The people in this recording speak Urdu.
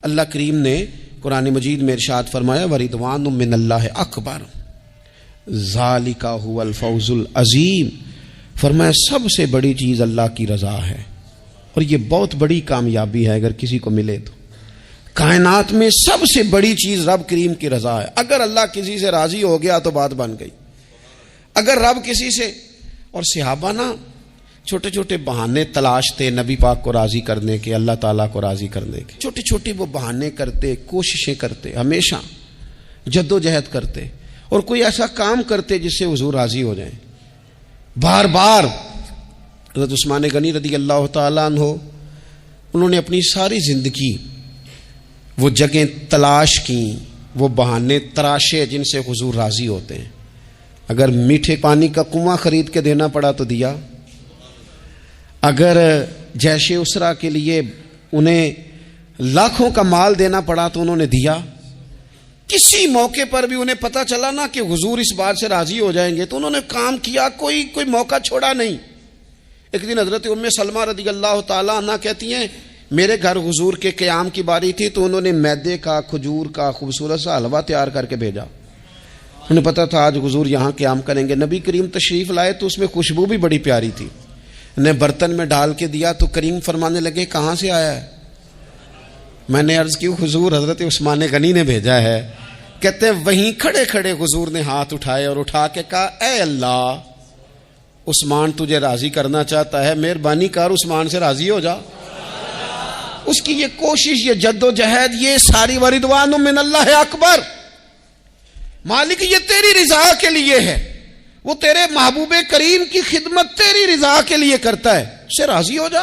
اللہ کریم نے قرآن مجید میں ارشاد فرمایا وَرِضْوَانٌ مِّنَ اللَّهِ اکبر ذَلِكَ هُوَ الْفَوْزُ الْعَظِيمُ، فرمایا سب سے بڑی چیز اللہ کی رضا ہے، اور یہ بہت بڑی کامیابی ہے اگر کسی کو ملے تو۔ کائنات میں سب سے بڑی چیز رب کریم کی رضا ہے۔ اگر اللہ کسی سے راضی ہو گیا تو بات بن گئی۔ اگر رب کسی سے، اور صحابہ نا چھوٹے چھوٹے بہانے تلاشتے نبی پاک کو راضی کرنے کے، اللہ تعالیٰ کو راضی کرنے کے، چھوٹے چھوٹے وہ بہانے کرتے، کوششیں کرتے، ہمیشہ جد و جہد کرتے، اور کوئی ایسا کام کرتے جس سے حضور راضی ہو جائیں۔ بار بار حضرت عثمان غنی رضی اللہ تعالیٰ عنہ، انہوں نے اپنی ساری زندگی وہ جگہیں تلاش کی، وہ بہانے تراشے جن سے حضور راضی ہوتے ہیں۔ اگر میٹھے پانی کا کنواں خرید کے دینا پڑا تو دیا، اگر جیش اسرا کے لیے انہیں لاکھوں کا مال دینا پڑا تو انہوں نے دیا۔ کسی موقع پر بھی انہیں پتہ چلا نا کہ حضور اس بات سے راضی ہو جائیں گے تو انہوں نے کام کیا، کوئی موقع چھوڑا نہیں۔ ایک دن حضرت ام سلمہ رضی اللہ تعالیٰ عنہ کہتی ہیں میرے گھر حضور کے قیام کی باری تھی تو انہوں نے میدے کا، کھجور کا خوبصورت سا حلوہ تیار کر کے بھیجا۔ انہیں پتا تھا آج حضور یہاں قیام کریں گے۔ نبی کریم تشریف لائے تو اس میں خوشبو بھی بڑی پیاری تھی، انہیں برتن میں ڈال کے دیا تو کریم فرمانے لگے کہاں سے آیا ہے؟ میں نے عرض کی حضور حضرت عثمان غنی نے بھیجا ہے۔ کہتے ہیں وہیں کھڑے کھڑے حضور نے ہاتھ اٹھائے اور اٹھا کے کہا اے اللہ، عثمان تجھے راضی کرنا چاہتا ہے، مہربانی کر عثمان سے راضی ہو جا۔ اس کی یہ کوشش، یہ جد و جہد، یہ ساری وَرِضْوَانٌ مِّنَ اللَّهِ اکبر، مالک یہ تیری رضا کے لیے ہے، وہ تیرے محبوب کریم کی خدمت تیری رضا کے لیے کرتا ہے، اس سے راضی ہو جا۔